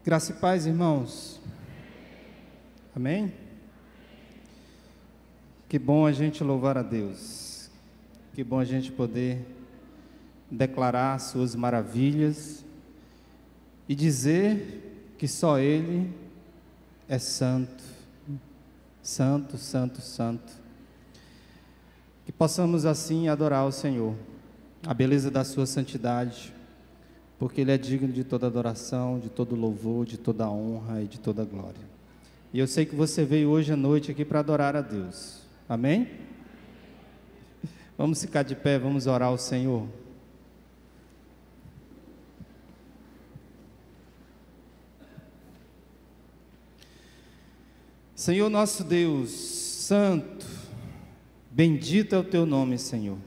Graça e paz, irmãos. Amém? Que bom a gente louvar a Deus. Que bom a gente poder declarar suas maravilhas e dizer que só Ele é santo, santo, santo, santo. Que possamos assim adorar o Senhor, a beleza da sua santidade, porque Ele é digno de toda adoração, de todo louvor, de toda honra e de toda glória. E eu sei que você veio hoje à noite aqui para adorar a Deus. Amém? Vamos ficar de pé, vamos orar ao Senhor. Senhor nosso Deus, santo, bendito é o teu nome, Senhor.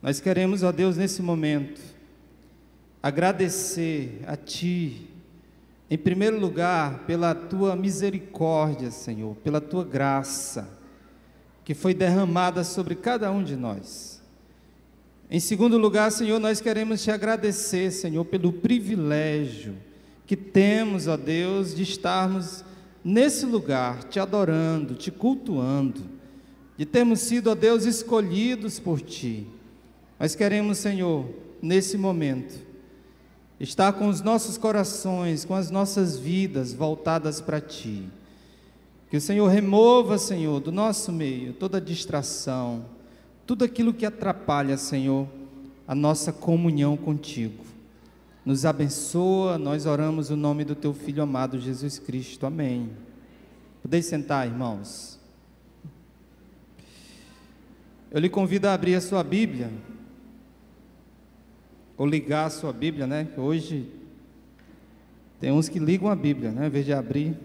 Nós queremos, ó Deus, nesse momento, agradecer a Ti, em primeiro lugar, pela Tua misericórdia, Senhor, pela Tua graça, que foi derramada sobre cada um de nós. Em segundo lugar, Senhor, nós queremos Te agradecer, Senhor, pelo privilégio que temos, ó Deus, de estarmos nesse lugar, Te adorando, Te cultuando, de termos sido, ó Deus, escolhidos por Ti. Nós queremos, Senhor, nesse momento, estar com os nossos corações, com as nossas vidas voltadas para Ti. Que o Senhor remova, Senhor, do nosso meio toda distração, tudo aquilo que atrapalha, Senhor, a nossa comunhão contigo. Nos abençoa, nós oramos o nome do Teu Filho amado Jesus Cristo. Amém. Podeis sentar, irmãos. Eu lhe convido a abrir a sua Bíblia, ou ligar a sua Bíblia, né? Que hoje tem uns que ligam a Bíblia, né? Em vez de abrir.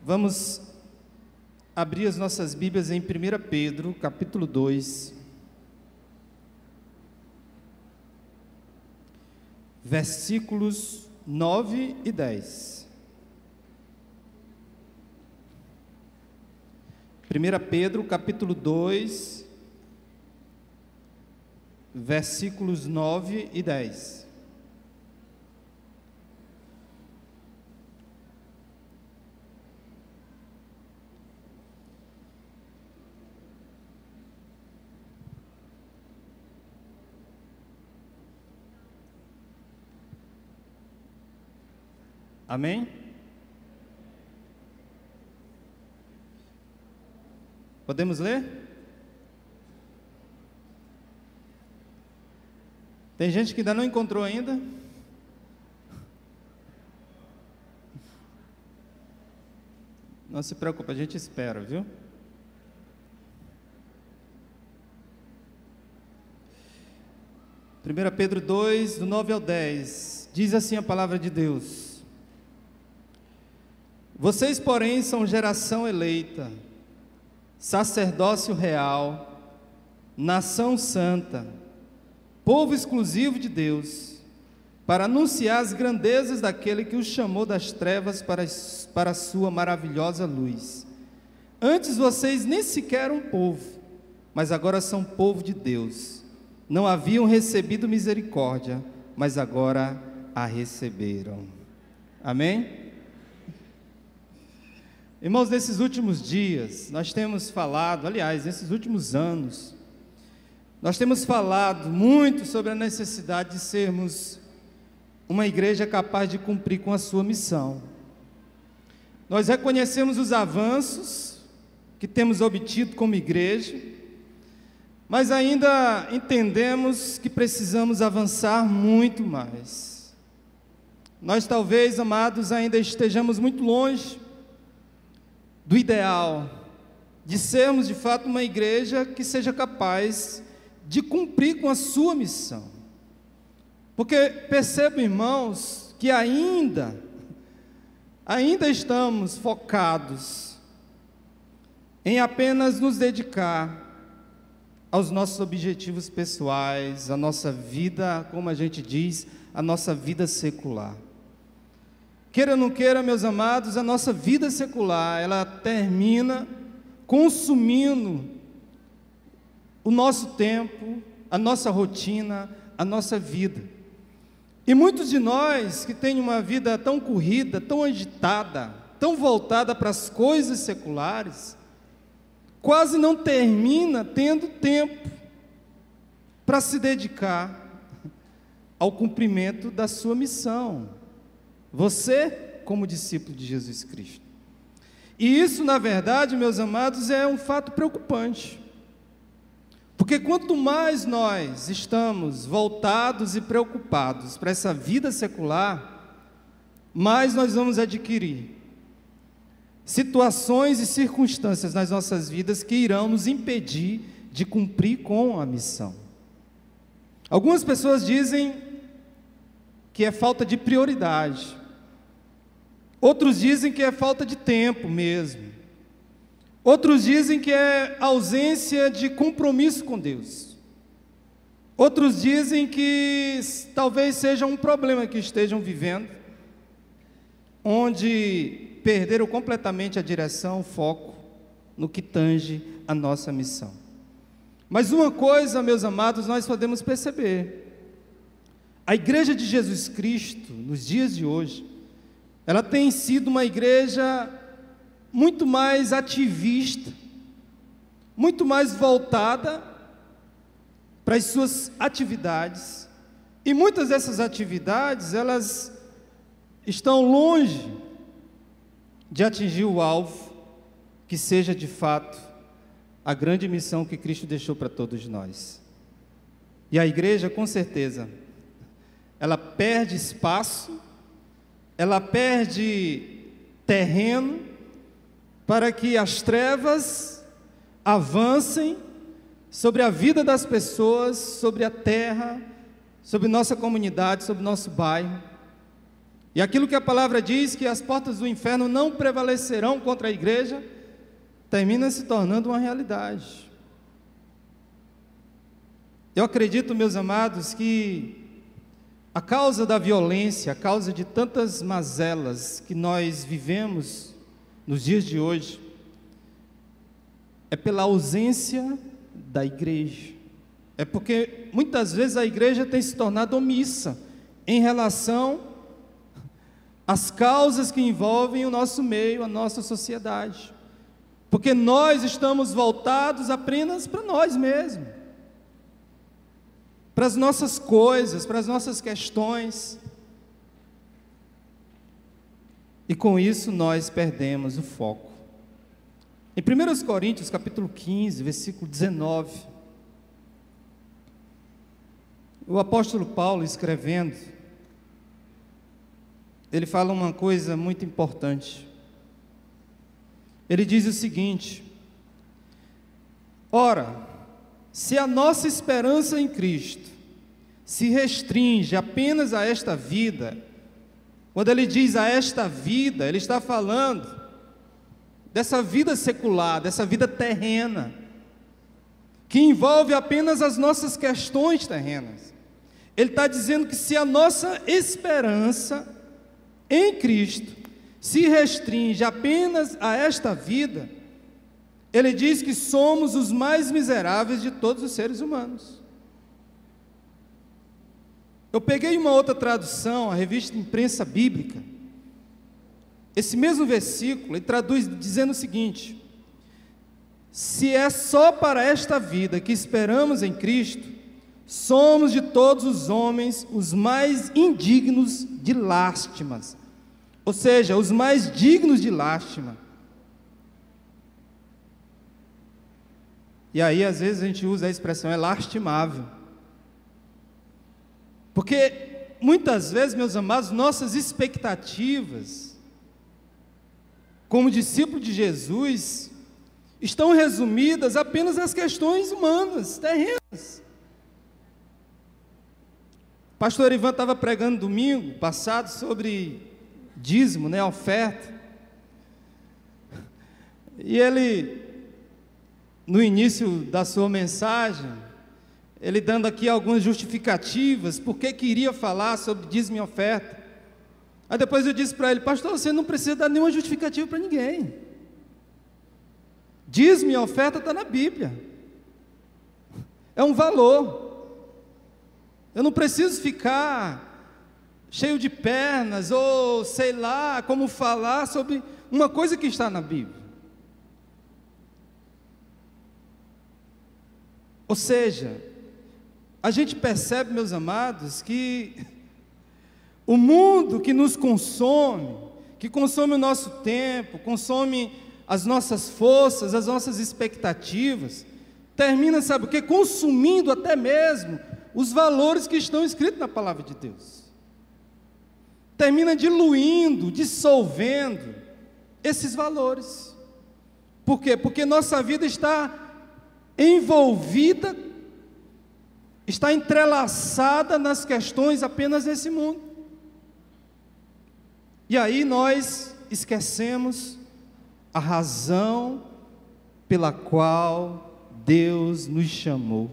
Vamos abrir as nossas Bíblias em 1 Pedro, capítulo 2, versículos 9 e 10. 1 Pedro, capítulo 2, versículos 9 e 10. Amém? Podemos ler? Tem gente que ainda não encontrou ainda? Não se preocupe, a gente espera, viu? Primeira Pedro 2, do 9 ao 10, diz assim a palavra de Deus: Vocês, porém, são geração eleita, sacerdócio real, nação santa, povo exclusivo de Deus, para anunciar as grandezas daquele que os chamou das trevas para a sua maravilhosa luz. Antes vocês nem sequer eram povo, mas agora são povo de Deus. Não haviam recebido misericórdia, mas agora a receberam. Amém? Irmãos, nesses últimos dias, nós temos falado, aliás, nesses últimos anos, nós temos falado muito sobre a necessidade de sermos uma igreja capaz de cumprir com a sua missão. Nós reconhecemos os avanços que temos obtido como igreja, mas ainda entendemos que precisamos avançar muito mais. Nós talvez, amados, ainda estejamos muito longe do ideal, de sermos de fato uma igreja que seja capaz de cumprir com a sua missão. Porque percebo, irmãos, que ainda estamos focados em apenas nos dedicar aos nossos objetivos pessoais, à nossa vida, como a gente diz, a nossa vida secular. Queira ou não queira, meus amados, a nossa vida secular, ela termina consumindo o nosso tempo, a nossa rotina, a nossa vida. E muitos de nós que têm uma vida tão corrida, tão agitada, tão voltada para as coisas seculares, quase não termina tendo tempo para se dedicar ao cumprimento da sua missão. Você, como discípulo de Jesus Cristo. E isso, na verdade, meus amados, é um fato preocupante. Porque quanto mais nós estamos voltados e preocupados para essa vida secular, mais nós vamos adquirir situações e circunstâncias nas nossas vidas que irão nos impedir de cumprir com a missão. Algumas pessoas dizem que é falta de prioridade. Outros dizem que é falta de tempo mesmo. Outros dizem que é ausência de compromisso com Deus. Outros dizem que talvez seja um problema que estejam vivendo, onde perderam completamente a direção, o foco no que tange a nossa missão. Mas uma coisa, meus amados, nós podemos perceber: a Igreja de Jesus Cristo, nos dias de hoje, ela tem sido uma igreja muito mais ativista, muito mais voltada para as suas atividades, e muitas dessas atividades, elas estão longe de atingir o alvo, que seja de fato a grande missão que Cristo deixou para todos nós. E a igreja, com certeza, ela perde espaço, ela perde terreno, para que as trevas avancem sobre a vida das pessoas, sobre a terra, sobre nossa comunidade, sobre nosso bairro. E aquilo que a palavra diz, que as portas do inferno não prevalecerão contra a igreja, termina se tornando uma realidade. Eu acredito, meus amados, que a causa da violência, a causa de tantas mazelas que nós vivemos nos dias de hoje, é pela ausência da igreja. É porque muitas vezes a igreja tem se tornado omissa em relação às causas que envolvem o nosso meio, a nossa sociedade. Porque nós estamos voltados apenas para nós mesmos, para as nossas coisas, para as nossas questões. E com isso nós perdemos o foco. Em 1 Coríntios, capítulo 15, versículo 19, o apóstolo Paulo, escrevendo, ele fala uma coisa muito importante. Ele diz o seguinte: ora, se a nossa esperança em Cristo se restringe apenas a esta vida, quando ele diz a esta vida, ele está falando dessa vida secular, dessa vida terrena, que envolve apenas as nossas questões terrenas. Ele está dizendo que se a nossa esperança em Cristo se restringe apenas a esta vida, ele diz que somos os mais miseráveis de todos os seres humanos. Eu peguei uma outra tradução, a Revista Imprensa Bíblica, esse mesmo versículo, ele traduz dizendo o seguinte: se é só para esta vida que esperamos em Cristo, somos de todos os homens os mais indignos de lástimas, ou seja, os mais dignos de lástima. E aí às vezes a gente usa a expressão é lastimável, porque muitas vezes, meus amados, nossas expectativas como discípulo de Jesus estão resumidas apenas nas questões humanas, terrenas. O pastor Ivan estava pregando domingo passado sobre dízimo, oferta. E ele, no início da sua mensagem, ele dando aqui algumas justificativas, por que queria falar sobre dízimo e oferta. Aí depois eu disse para ele: pastor, você não precisa dar nenhuma justificativa para ninguém. Dízimo e oferta está na Bíblia. é um valor. Eu não preciso ficar cheio de pernas, ou sei lá como falar sobre uma coisa que está na Bíblia. Ou seja, a gente percebe, meus amados, que o mundo que nos consome, que consome o nosso tempo, consome as nossas forças, as nossas expectativas, termina, sabe o quê? Consumindo até mesmo os valores que estão escritos na palavra de Deus. Termina diluindo, dissolvendo esses valores. Por quê? Porque nossa vida está envolvida, está entrelaçada nas questões apenas desse mundo. E aí nós esquecemos a razão pela qual Deus nos chamou,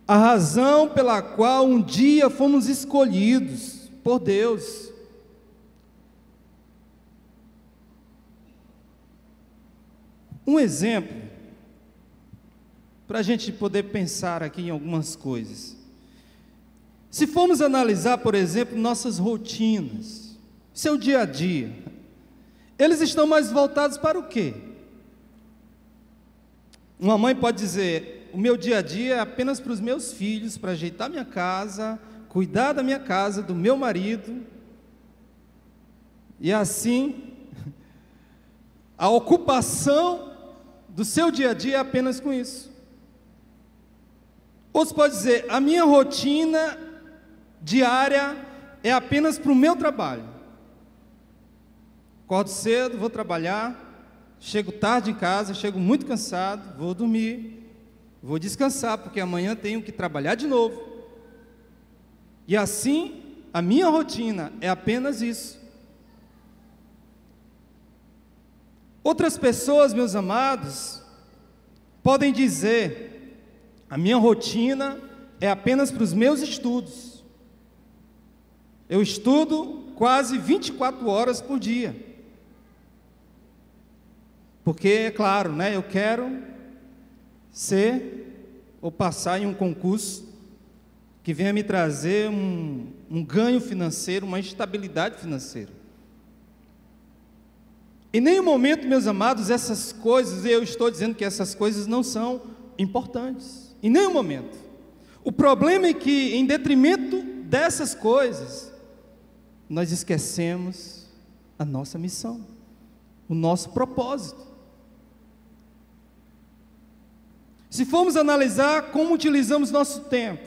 a razão pela qual um dia fomos escolhidos por Deus. Um exemplo, para a gente poder pensar aqui em algumas coisas. Se formos analisar, por exemplo, nossas rotinas, seu dia a dia, eles estão mais voltados para o quê? Uma mãe pode dizer: o meu dia a dia é apenas para os meus filhos, para ajeitar minha casa, cuidar da minha casa, do meu marido, e assim, a ocupação do seu dia a dia é apenas com isso. Outros podem dizer: a minha rotina diária é apenas para o meu trabalho. Acordo cedo, vou trabalhar, chego tarde em casa, chego muito cansado, vou dormir, vou descansar, porque amanhã tenho que trabalhar de novo. E assim, a minha rotina é apenas isso. Outras pessoas, meus amados, podem dizer: a minha rotina é apenas para os meus estudos. Eu estudo quase 24 horas por dia. Porque, é claro, né, eu quero ser ou passar em um concurso que venha me trazer um ganho financeiro, uma estabilidade financeira. Em nenhum momento, meus amados, essas coisas, eu estou dizendo que essas coisas não são importantes. Em nenhum momento. O problema é que, em detrimento dessas coisas, nós esquecemos a nossa missão, o nosso propósito. Se formos analisar como utilizamos nosso tempo,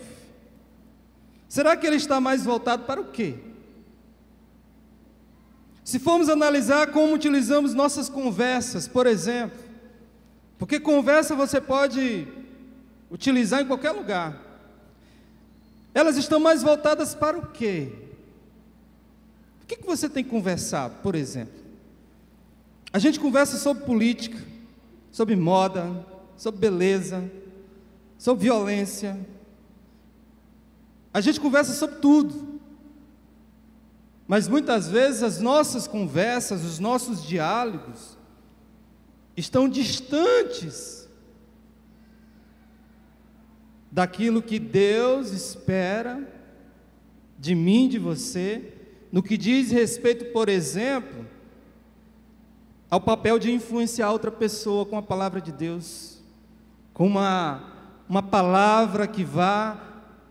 será que ele está mais voltado para o quê? Se formos analisar como utilizamos nossas conversas, por exemplo, porque conversa você pode utilizar em qualquer lugar, elas estão mais voltadas para o quê? O que você tem conversado, por exemplo? A gente conversa sobre política, sobre moda, sobre beleza, sobre violência. A gente conversa sobre tudo. Mas muitas vezes as nossas conversas, os nossos diálogos estão distantes daquilo que Deus espera de mim, de você, no que diz respeito, por exemplo, ao papel de influenciar outra pessoa com a palavra de Deus, com uma palavra que vá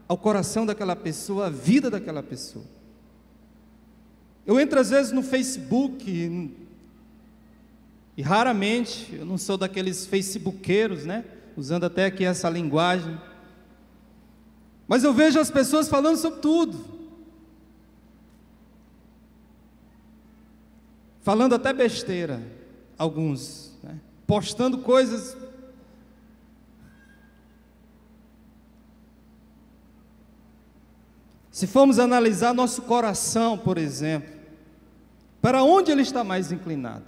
ao coração daquela pessoa, à vida daquela pessoa. Eu entro às vezes no Facebook e raramente, eu não sou daqueles facebookeiros, né? Usando até aqui essa linguagem, mas eu vejo as pessoas falando sobre tudo, falando até besteira, alguns, né? Postando coisas. Se formos analisar nosso coração, por exemplo, para onde ele está mais inclinado?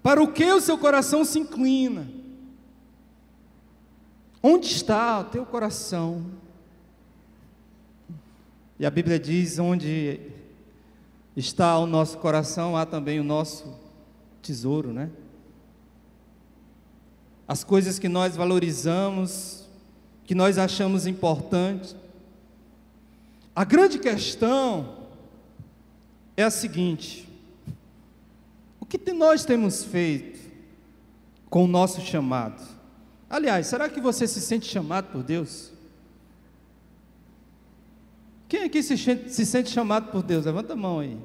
Para o que o seu coração se inclina? Onde está o teu coração? E a Bíblia diz: onde está o nosso coração, há também o nosso tesouro, né? As coisas que nós valorizamos que nós achamos importante. A grande questão é a seguinte: o que nós temos feito com o nosso chamado? Aliás, será que você se sente chamado por Deus? Quem aqui se sente chamado por Deus? Levanta a mão aí.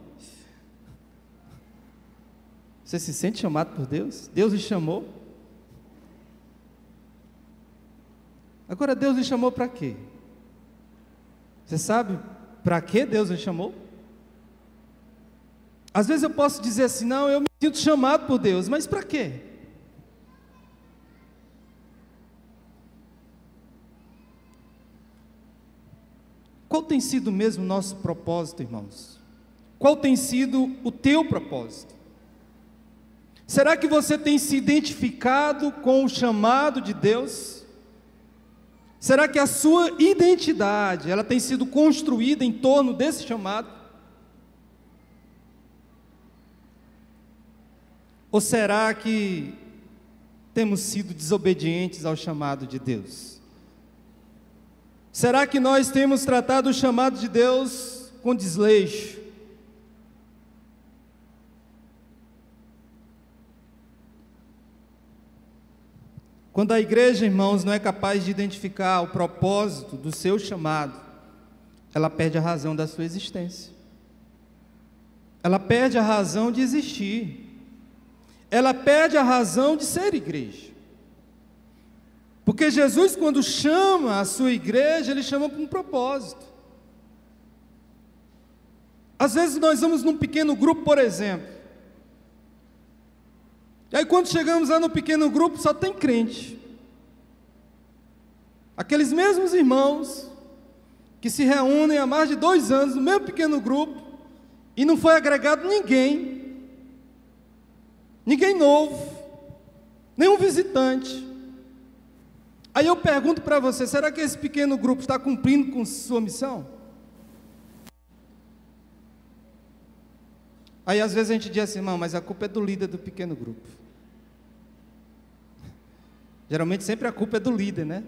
Você se sente chamado por Deus? Deus lhe chamou? Agora, Deus lhe chamou para quê? Você sabe para que Deus lhe chamou? Às vezes eu posso dizer assim: não, eu me sinto chamado por Deus, mas para quê? Qual tem sido mesmo o nosso propósito, irmãos? Qual tem sido o teu propósito? Será que você tem se identificado com o chamado de Deus? Será que a sua identidade, ela tem sido construída em torno desse chamado? Ou será que temos sido desobedientes ao chamado de Deus? Será que nós temos tratado o chamado de Deus com desleixo? Quando a igreja, irmãos, não é capaz de identificar o propósito do seu chamado, ela perde a razão da sua existência. Ela perde a razão de existir. Ela perde a razão de ser igreja. Porque Jesus, quando chama a sua igreja, Ele chama com um propósito. Às vezes nós vamos num pequeno grupo, por exemplo. E aí quando chegamos lá no pequeno grupo, só tem crente. Aqueles mesmos irmãos que se reúnem há mais de 2 anos no mesmo pequeno grupo, e não foi agregado ninguém novo, nenhum visitante. Aí eu pergunto para você: será que esse pequeno grupo está cumprindo com sua missão? Aí às vezes a gente diz assim: irmão, mas a culpa é do líder do pequeno grupo. Geralmente sempre a culpa é do líder, né?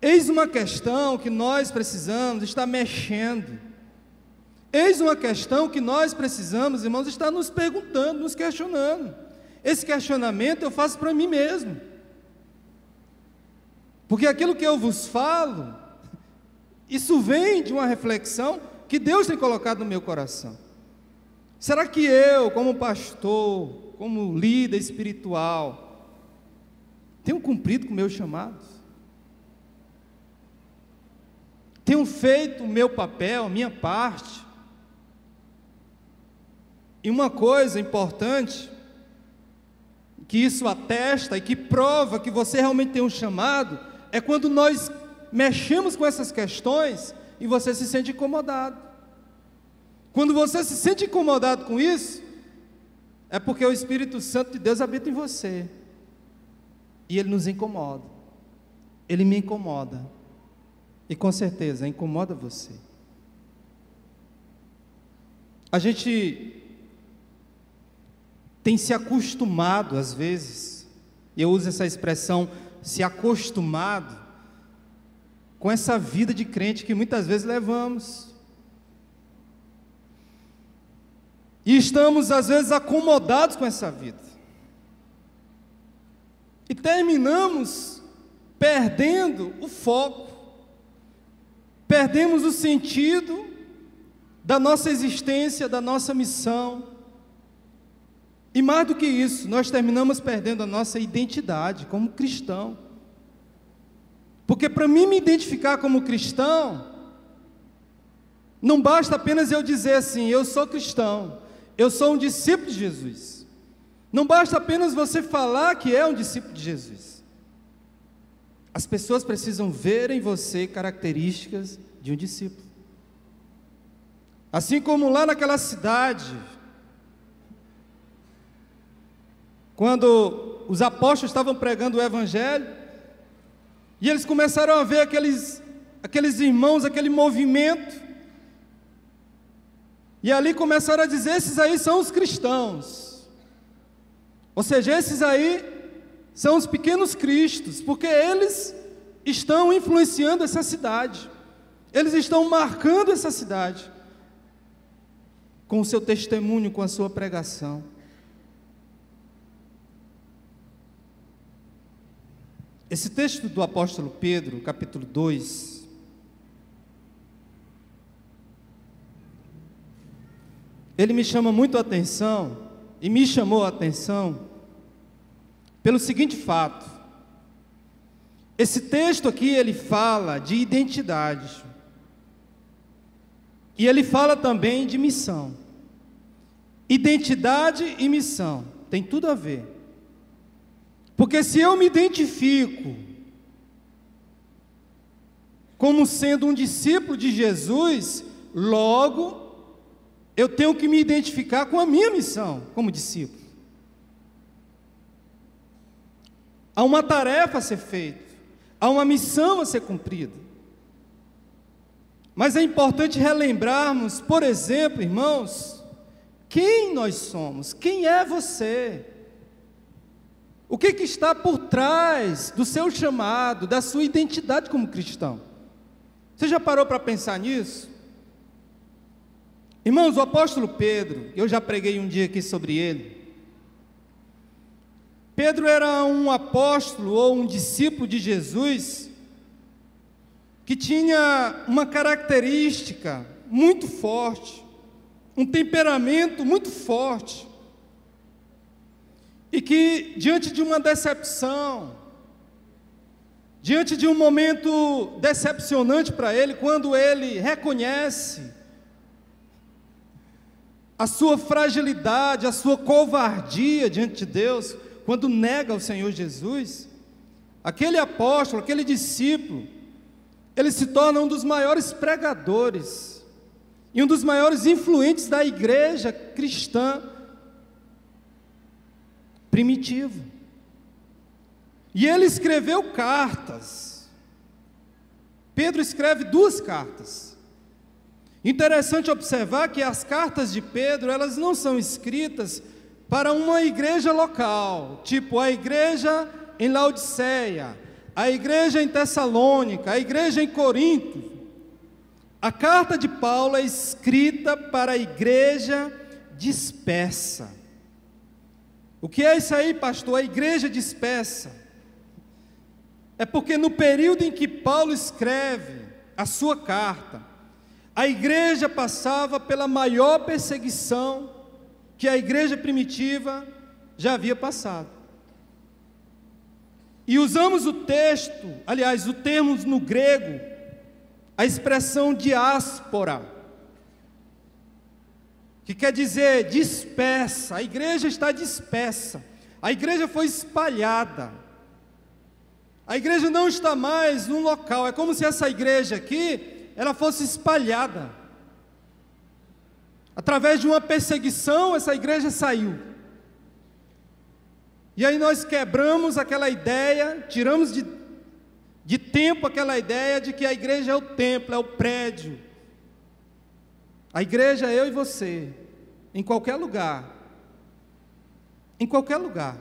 Eis uma questão que nós precisamos estar mexendo. Eis uma questão que nós precisamos, irmãos, estar nos perguntando, nos questionando. Esse questionamento eu faço para mim mesmo. Porque aquilo que eu vos falo, isso vem de uma reflexão que Deus tem colocado no meu coração. Será que eu, como pastor, como líder espiritual, tenho cumprido com o meu chamado? Tenho feito o meu papel, a minha parte? E uma coisa importante, que isso atesta e que prova que você realmente tem um chamado, é quando nós mexemos com essas questões e você se sente incomodado. Quando você se sente incomodado com isso, é porque o Espírito Santo de Deus habita em você, e Ele nos incomoda. Ele me incomoda, e com certeza incomoda você. A gente tem se acostumado, às vezes, eu uso essa expressão, se acostumado, com essa vida de crente que muitas vezes levamos. E estamos, às vezes, acomodados com essa vida. E terminamos perdendo o foco, perdemos o sentido da nossa existência, da nossa missão. E mais do que isso, nós terminamos perdendo a nossa identidade como cristão. Porque para mim me identificar como cristão, não basta apenas eu dizer assim: eu sou cristão, eu sou um discípulo de Jesus. Não basta apenas você falar que é um discípulo de Jesus. As pessoas precisam ver em você características de um discípulo. Assim como lá naquela cidade, quando os apóstolos estavam pregando o Evangelho, e eles começaram a ver aqueles irmãos, aquele movimento, e ali começaram a dizer: esses aí são os cristãos, ou seja, esses aí são os pequenos cristos, porque eles estão influenciando essa cidade, eles estão marcando essa cidade, com o seu testemunho, com a sua pregação. Esse texto do apóstolo Pedro, capítulo 2, ele me chama muito a atenção, e me chamou a atenção, pelo seguinte fato. Esse texto aqui, ele fala de identidade, e ele fala também de missão. Identidade e missão, tem tudo a ver. Porque se eu me identifico como sendo um discípulo de Jesus, logo eu tenho que me identificar com a minha missão como discípulo. Há uma tarefa a ser feita, há uma missão a ser cumprida. Mas é importante relembrarmos, por exemplo, irmãos, quem nós somos, quem é você? O que está por trás do seu chamado, da sua identidade como cristão? Você já parou para pensar nisso? Irmãos, o apóstolo Pedro, eu já preguei um dia aqui sobre ele. Pedro era um apóstolo ou um discípulo de Jesus que tinha uma característica muito forte, um temperamento muito forte. E que, diante de uma decepção, diante de um momento decepcionante para ele, quando ele reconhece a sua fragilidade, a sua covardia diante de Deus, quando nega o Senhor Jesus, aquele apóstolo, aquele discípulo, ele se torna um dos maiores pregadores e um dos maiores influentes da igreja cristã primitivo. E ele escreveu cartas. Pedro escreve 2 cartas. Interessante observar que as cartas de Pedro, elas não são escritas para uma igreja local, tipo a igreja em Laodiceia, a igreja em Tessalônica, a igreja em Corinto. A carta de Paulo é escrita para a igreja dispersa. O que é isso aí, pastor? A igreja dispersa. É porque no período em que Paulo escreve a sua carta, a igreja passava pela maior perseguição que a igreja primitiva já havia passado. E usamos o texto, aliás, o termo no grego, a expressão diáspora, que quer dizer dispersa. A igreja está dispersa, a igreja foi espalhada, a igreja não está mais num local, é como se essa igreja aqui, ela fosse espalhada, através de uma perseguição, essa igreja saiu, e aí nós quebramos aquela ideia, tiramos de tempo aquela ideia de que a igreja é o templo, é o prédio. A igreja é eu e você, em qualquer lugar. Em qualquer lugar.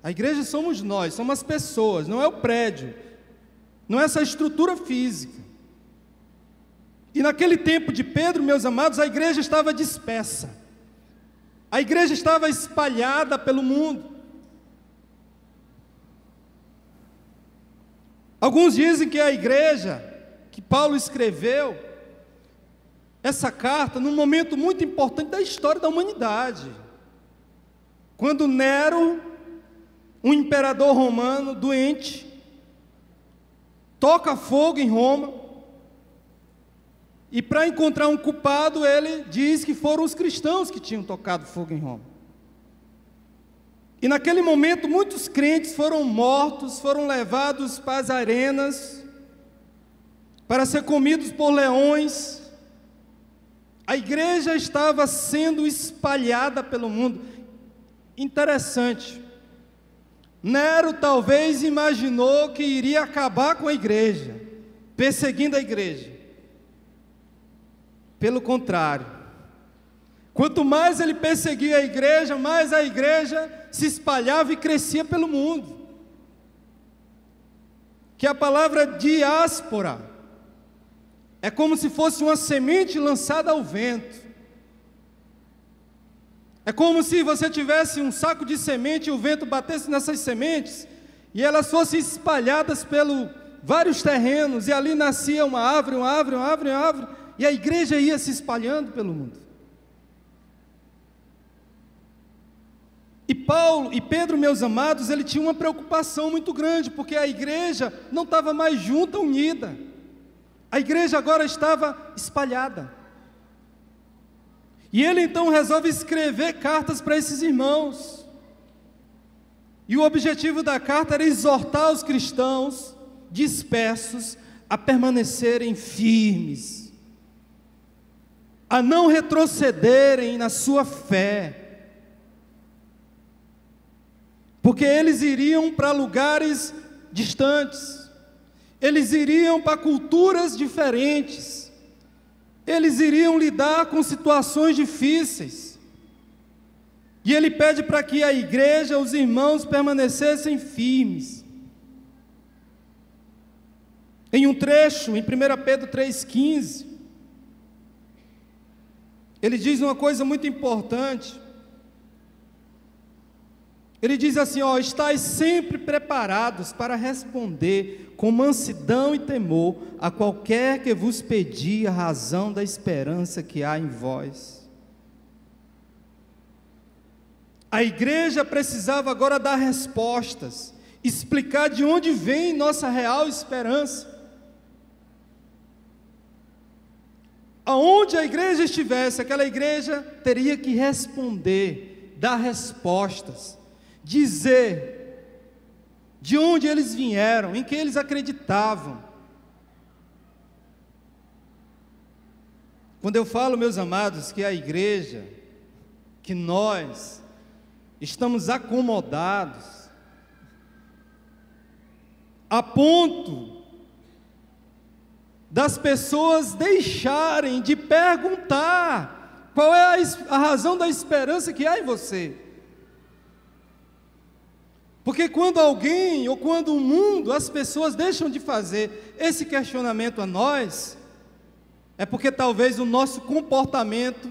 A igreja somos nós, somos as pessoas, não é o prédio, não é essa estrutura física. E naquele tempo de Pedro, meus amados, a igreja estava dispersa. A igreja estava espalhada pelo mundo. Alguns dizem que a igreja que Paulo escreveu essa carta num momento muito importante da história da humanidade, quando Nero, um imperador romano doente, toca fogo em Roma, e para encontrar um culpado, ele diz que foram os cristãos que tinham tocado fogo em Roma. E naquele momento muitos crentes foram mortos, foram levados para as arenas, para ser comidos por leões. A igreja estava sendo espalhada pelo mundo. Interessante, Nero talvez imaginou que iria acabar com a igreja, perseguindo a igreja. Pelo contrário, Quanto mais ele perseguia a igreja, mais a igreja se espalhava e crescia pelo mundo. Que a palavra diáspora é como se fosse uma semente lançada ao vento. É como se você tivesse um saco de semente e o vento batesse nessas sementes e elas fossem espalhadas pelo vários terrenos, e ali nascia uma árvore, uma árvore, uma árvore, uma árvore, e a igreja ia se espalhando pelo mundo. E Pedro, meus amados, ele tinha uma preocupação muito grande, porque a igreja não estava mais junta, unida. A igreja agora estava espalhada. E ele então resolve escrever cartas para esses irmãos. E o objetivo da carta era exortar os cristãos dispersos a permanecerem firmes, a não retrocederem na sua fé, porque eles iriam para lugares distantes, eles iriam para culturas diferentes, eles iriam lidar com situações difíceis, e ele pede para que a igreja, os irmãos, permanecessem firmes. Em um trecho, em 1 Pedro 3,15, ele diz uma coisa muito importante. Ele diz assim, estais sempre preparados para responder com mansidão e temor a qualquer que vos pedir a razão da esperança que há em vós. A igreja precisava agora dar respostas, explicar de onde vem nossa real esperança. Aonde a igreja estivesse, aquela igreja teria que responder, dar respostas, dizer de onde eles vieram, em que eles acreditavam. Quando eu falo, meus amados, que a igreja, que nós estamos acomodados, a ponto das pessoas deixarem de perguntar qual é a razão da esperança que há em você. Porque quando alguém, ou quando o mundo, as pessoas deixam de fazer esse questionamento a nós, é porque talvez o nosso comportamento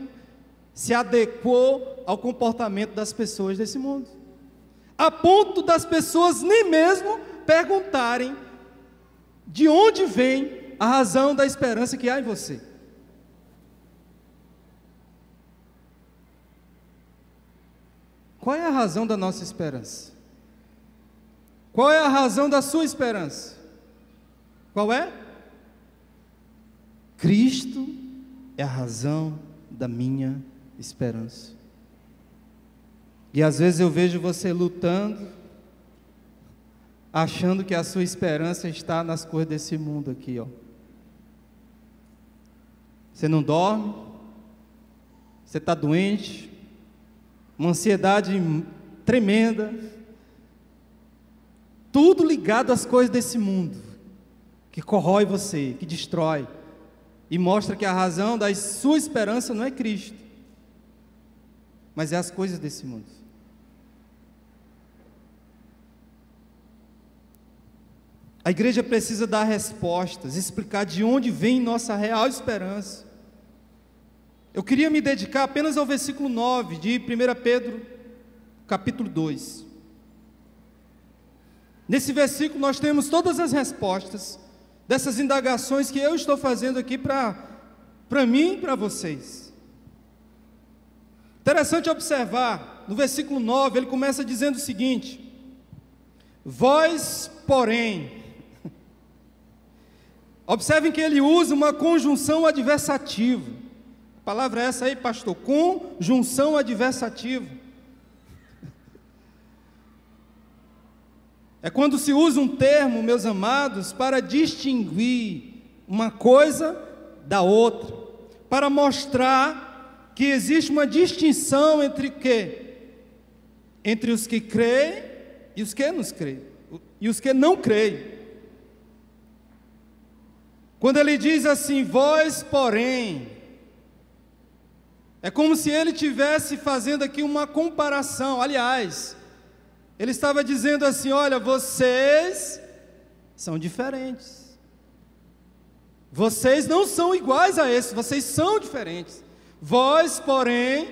se adequou ao comportamento das pessoas desse mundo, a ponto das pessoas nem mesmo perguntarem de onde vem a razão da esperança que há em você. Qual é a razão da nossa esperança? Qual é a razão da sua esperança? Qual é? Cristo é a razão da minha esperança. E às vezes eu vejo você lutando, achando que a sua esperança está nas coisas desse mundo aqui, Você não dorme, você está doente, uma ansiedade tremenda, tudo ligado às coisas desse mundo, que corrói você, que destrói, e mostra que a razão da sua esperança não é Cristo, mas é as coisas desse mundo. A igreja precisa dar respostas, explicar de onde vem nossa real esperança. Eu queria me dedicar apenas ao versículo 9 de 1 Pedro, capítulo 2. Nesse versículo nós temos todas as respostas dessas indagações que eu estou fazendo aqui para mim e para vocês. Interessante observar, no versículo 9, ele começa dizendo o seguinte: vós, porém. Observem que ele usa uma conjunção adversativa. A palavra é essa aí, pastor, conjunção adversativa. É quando se usa um termo, meus amados, para distinguir uma coisa da outra, para mostrar que existe uma distinção entre o quê? Entre os que creem e os que não creem, e os que não creem. Quando ele diz assim, vós, porém, É como se ele estivesse fazendo aqui uma comparação. Aliás, ele estava dizendo assim: olha, vocês são diferentes. Vocês não são iguais a esses, vocês são diferentes. Vós, porém,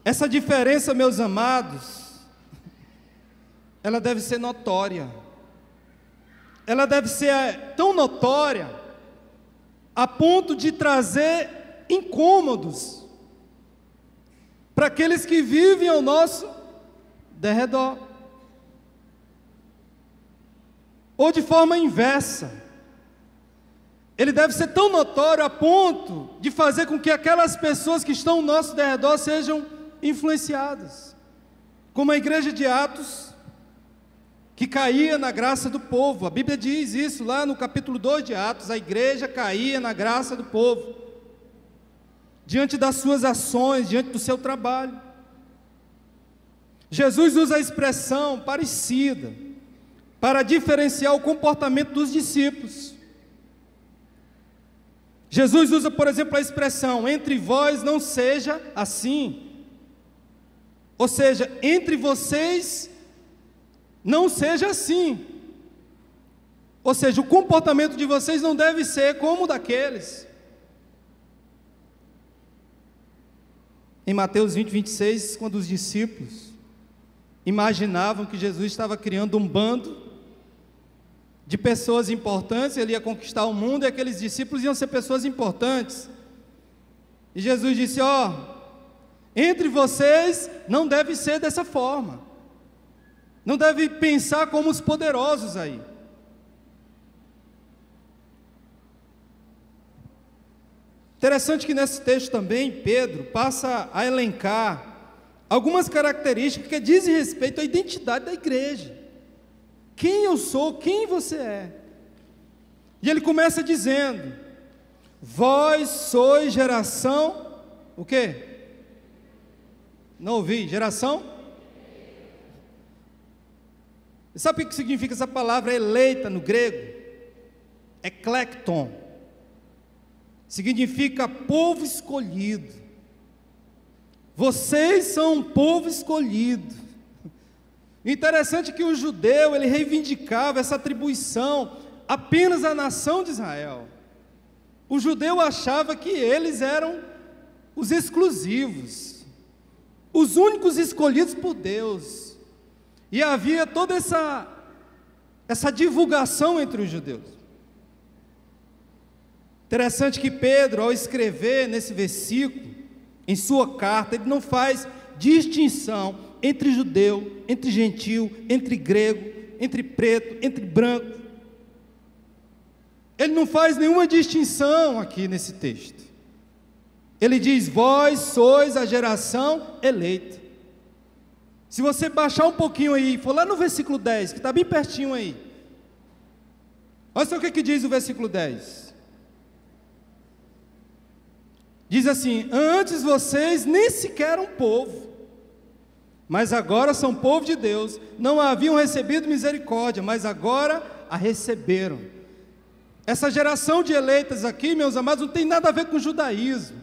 essa diferença, meus amados, ela deve ser notória. Ela deve ser tão notória a ponto de trazer incômodos para aqueles que vivem ao nosso derredor. Ou de forma inversa, ele deve ser tão notório a ponto de fazer com que aquelas pessoas que estão ao nosso derredor sejam influenciadas, como a igreja de Atos, que caía na graça do povo. A Bíblia diz isso lá no capítulo 2 de Atos: a igreja caía na graça do povo, diante das suas ações, diante do seu trabalho. Jesus usa a expressão parecida para diferenciar o comportamento dos discípulos. Jesus usa, por exemplo, a expressão: entre vós não seja assim. Ou seja, entre vocês não seja assim. Ou seja, o comportamento de vocês não deve ser como o daqueles. Em Mateus 20, 26, quando os discípulos imaginavam que Jesus estava criando um bando de pessoas importantes, ele ia conquistar o mundo e aqueles discípulos iam ser pessoas importantes. E Jesus disse: entre vocês não deve ser dessa forma. Não deve pensar como os poderosos aí. Interessante que nesse texto também Pedro passa a elencar algumas características que dizem respeito à identidade da igreja. Quem eu sou, quem você é. E ele começa dizendo: vós sois geração, o quê? Não ouvi, geração? Sabe o que significa essa palavra eleita no grego? Eklekton. Significa povo escolhido. Vocês são um povo escolhido. Interessante que o judeu, ele reivindicava essa atribuição apenas à nação de Israel. O judeu achava que eles eram os exclusivos, os únicos escolhidos por Deus. E havia toda essa divulgação entre os judeus. Interessante que Pedro, ao escrever nesse versículo, em sua carta, ele não faz distinção entre judeu, entre gentil, entre grego, entre preto, entre branco. Ele não faz nenhuma distinção aqui nesse texto. Ele diz: vós sois a geração eleita. Se você baixar um pouquinho aí, for lá no versículo 10, que está bem pertinho aí. Olha só o que diz o versículo 10. Diz assim: antes vocês nem sequer eram povo, mas agora são povo de Deus. Não haviam recebido misericórdia, mas agora a receberam. Essa geração de eleitas aqui, meus amados, não tem nada a ver com o judaísmo.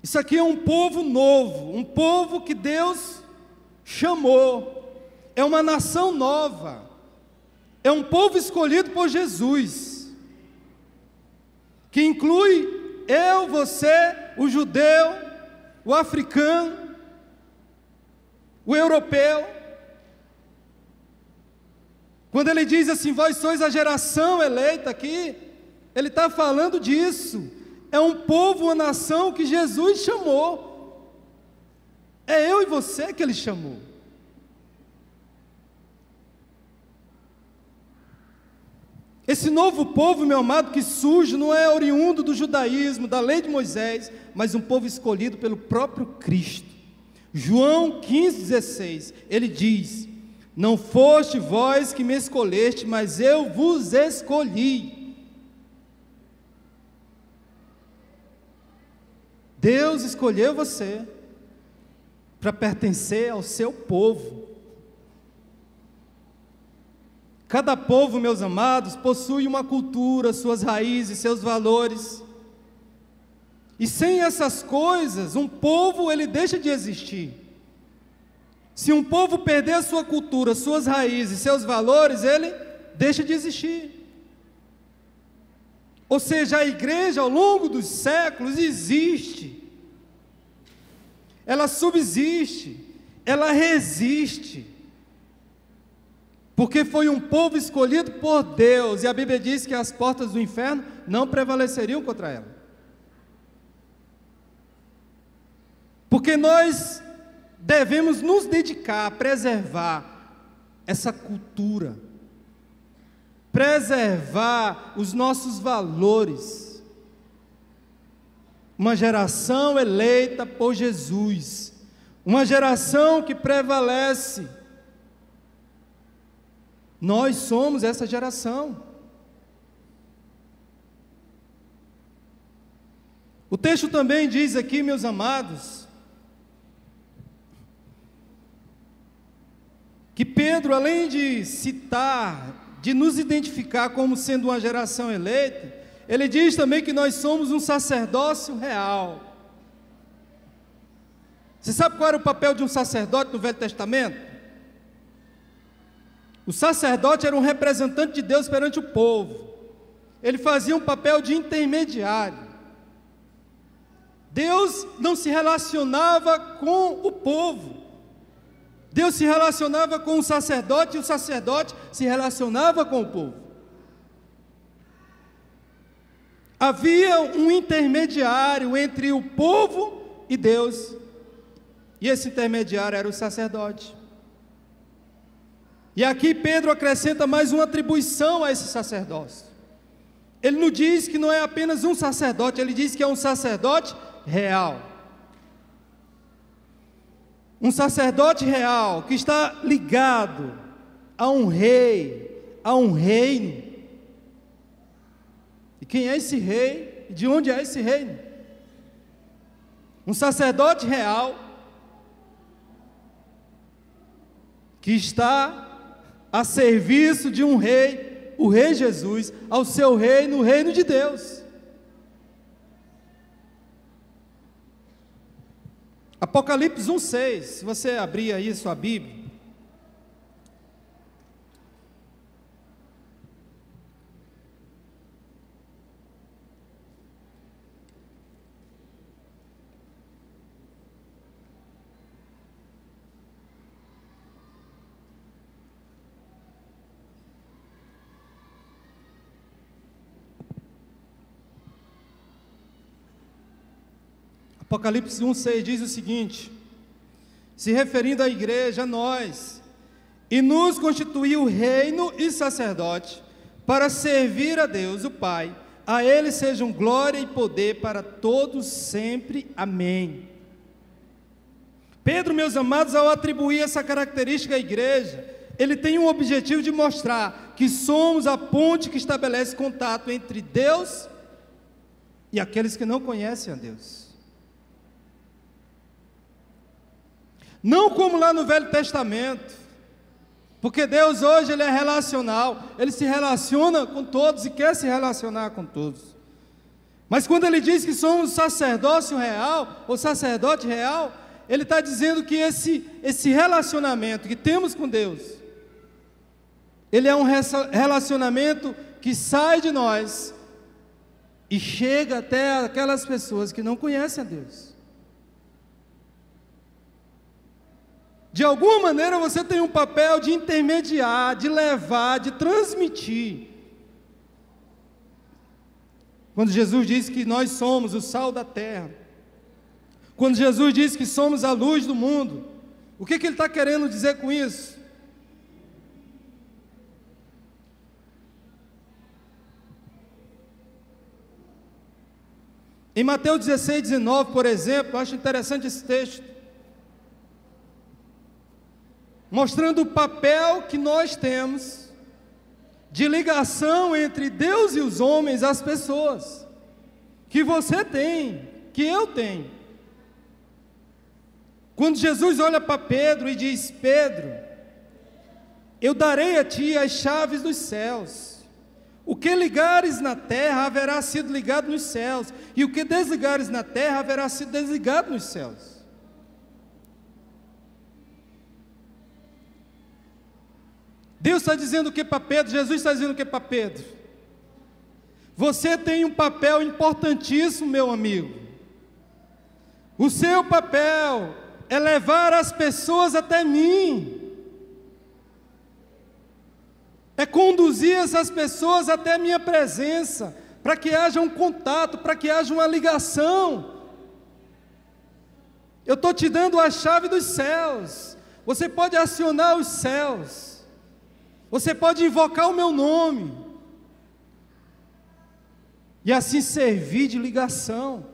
Isso aqui é um povo novo, um povo que Deus chamou, é uma nação nova, é um povo escolhido por Jesus, que inclui eu, você, o judeu, o africano, o europeu. Quando ele diz assim: vós sois a geração eleita aqui, ele está falando disso. É um povo, uma nação que Jesus chamou. É eu e você que ele chamou. Esse novo povo, meu amado, que surge, não é oriundo do judaísmo, da lei de Moisés, mas um povo escolhido pelo próprio Cristo. João 15,16, ele diz: não foste vós que me escolheste, mas eu vos escolhi. Deus escolheu você para pertencer ao seu povo. Cada povo, meus amados, possui uma cultura, suas raízes, seus valores. E sem essas coisas, um povo ele deixa de existir. Se um povo perder a sua cultura, suas raízes, seus valores, ele deixa de existir. Ou seja, a igreja ao longo dos séculos existe. Ela subsiste, ela resiste. Porque foi um povo escolhido por Deus, e a Bíblia diz que as portas do inferno não prevaleceriam contra ela. Porque nós devemos nos dedicar a preservar essa cultura, preservar os nossos valores. Uma geração eleita por Jesus, uma geração que prevalece. Nós somos essa geração. O texto também diz aqui, meus amados, que Pedro, além de citar, de nos identificar como sendo uma geração eleita, ele diz também que nós somos um sacerdócio real. Você sabe qual era o papel de um sacerdote no Velho Testamento? O sacerdote era um representante de Deus perante o povo. Ele fazia um papel de intermediário. Deus não se relacionava com o povo. Deus se relacionava com o sacerdote, e o sacerdote se relacionava com o povo. Havia um intermediário entre o povo e Deus, e esse intermediário era o sacerdote. E aqui Pedro acrescenta mais uma atribuição a esse sacerdócio. Ele não diz que não é apenas um sacerdote, ele diz que é um sacerdote real. Um sacerdote real que está ligado a um rei, a um reino. E quem é esse rei? De onde é esse reino? Um sacerdote real que está a serviço de um rei, o rei Jesus, ao seu reino, o reino de Deus. Apocalipse 1:6, se você abrir aí sua Bíblia. Apocalipse 1:6 diz o seguinte, se referindo à igreja, a nós, e nos constituiu reino e sacerdote, para servir a Deus, o Pai, a Ele sejam glória e poder para todos sempre, amém. Pedro, meus amados, ao atribuir essa característica à igreja, ele tem um objetivo de mostrar que somos a ponte que estabelece contato entre Deus e aqueles que não conhecem a Deus. Não como lá no Velho Testamento, porque Deus hoje ele é relacional, Ele se relaciona com todos e quer se relacionar com todos. Mas quando Ele diz que somos sacerdócio real, ou sacerdote real, Ele está dizendo que esse relacionamento que temos com Deus, ele é um relacionamento que sai de nós e chega até aquelas pessoas que não conhecem a Deus. De alguma maneira você tem um papel de intermediar, de levar, de transmitir. Quando Jesus diz que nós somos o sal da terra, quando Jesus diz que somos a luz do mundo, o que Ele está querendo dizer com isso? Em Mateus 16:19, por exemplo, eu acho interessante esse texto, mostrando o papel que nós temos de ligação entre Deus e os homens, as pessoas, que você tem, que eu tenho. Quando Jesus olha para Pedro e diz: Pedro, eu darei a ti as chaves dos céus. O que ligares na terra haverá sido ligado nos céus, e o que desligares na terra haverá sido desligado nos céus. Deus está dizendo o que para Pedro? Jesus está dizendo o que para Pedro? Você tem um papel importantíssimo, meu amigo. O seu papel é levar as pessoas até mim. É conduzir essas pessoas até a minha presença, para que haja um contato, para que haja uma ligação. Eu estou te dando a chave dos céus. Você pode acionar os céus. Você pode invocar o meu nome. E assim servir de ligação.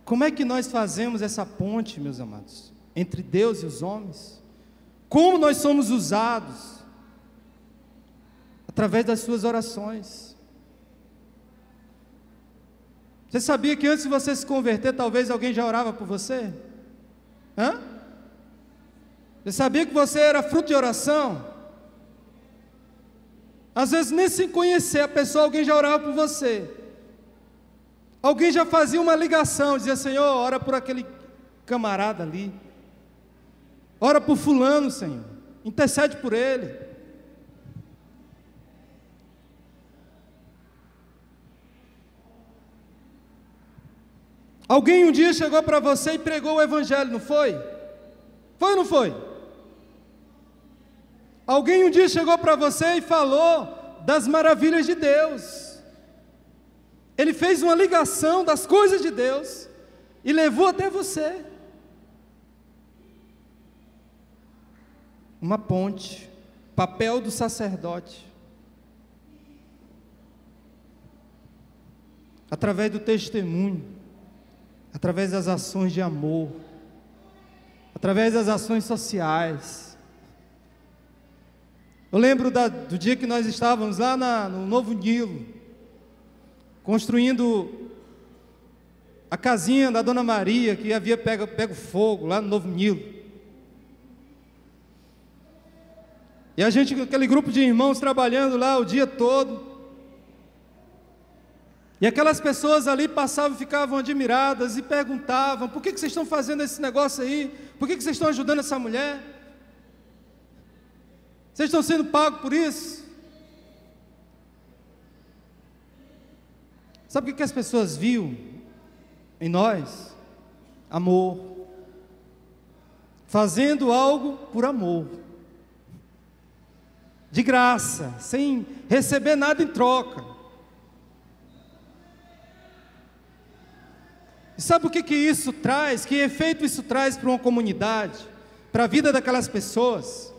Como é que nós fazemos essa ponte, meus amados, entre Deus e os homens? Como nós somos usados? Através das suas orações. Você sabia que antes de você se converter, talvez alguém já orava por você? Hã? Você sabia que você era fruto de oração? Às vezes nem sem conhecer a pessoa, alguém já orava por você. Alguém já fazia uma ligação, dizia: Senhor, ora por aquele camarada ali. Ora por fulano, Senhor. Intercede por ele. Alguém um dia chegou para você e pregou o evangelho, não foi? Foi ou não foi? Alguém um dia chegou para você e falou das maravilhas de Deus. Ele fez uma ligação das coisas de Deus e levou até você. Uma ponte, papel do sacerdote. Através do testemunho, através das ações de amor, através das ações sociais. Eu lembro do dia que nós estávamos lá no Novo Nilo, construindo a casinha da Dona Maria, que havia pego fogo lá no Novo Nilo. E a gente, aquele grupo de irmãos trabalhando lá o dia todo. E aquelas pessoas ali passavam e ficavam admiradas e perguntavam: por que vocês estão fazendo esse negócio aí? Por que vocês estão ajudando essa mulher? Vocês estão sendo pagos por isso? Sabe o que as pessoas viam em nós? Amor. Fazendo algo por amor. De graça, sem receber nada em troca. E sabe o que isso traz? Que efeito isso traz para uma comunidade? Para a vida daquelas pessoas?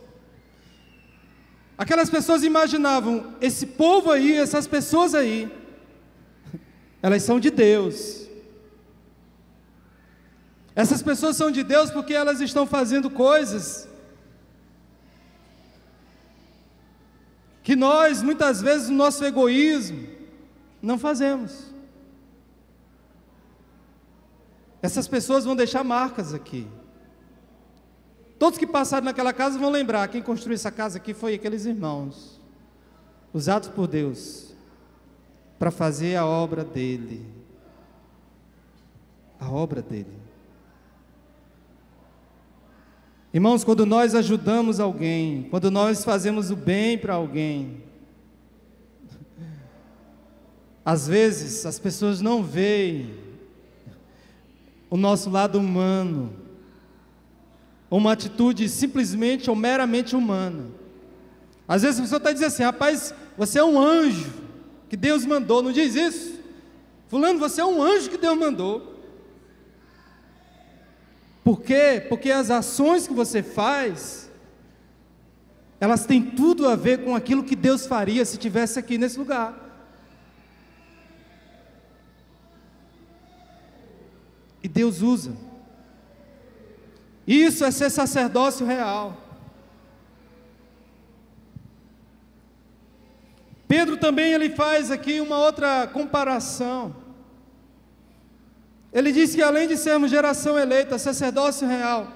Aquelas pessoas imaginavam: esse povo aí, essas pessoas aí, elas são de Deus. Essas pessoas são de Deus porque elas estão fazendo coisas que nós, muitas vezes, no nosso egoísmo, não fazemos. Essas pessoas vão deixar marcas aqui. Todos que passaram naquela casa vão lembrar: quem construiu essa casa aqui foi aqueles irmãos, usados por Deus para fazer a obra dele. A obra dele. Irmãos, quando nós ajudamos alguém, quando nós fazemos o bem para alguém, às vezes as pessoas não veem o nosso lado humano, uma atitude simplesmente ou meramente humana. Às vezes a pessoa está dizendo assim: rapaz, você é um anjo que Deus mandou. Não diz isso? Fulano, você é um anjo que Deus mandou. Por quê? Porque as ações que você faz, elas têm tudo a ver com aquilo que Deus faria se estivesse aqui nesse lugar. E Deus usa. Isso é ser sacerdócio real. Pedro também ele faz aqui uma outra comparação. Ele diz que além de sermos geração eleita, sacerdócio real,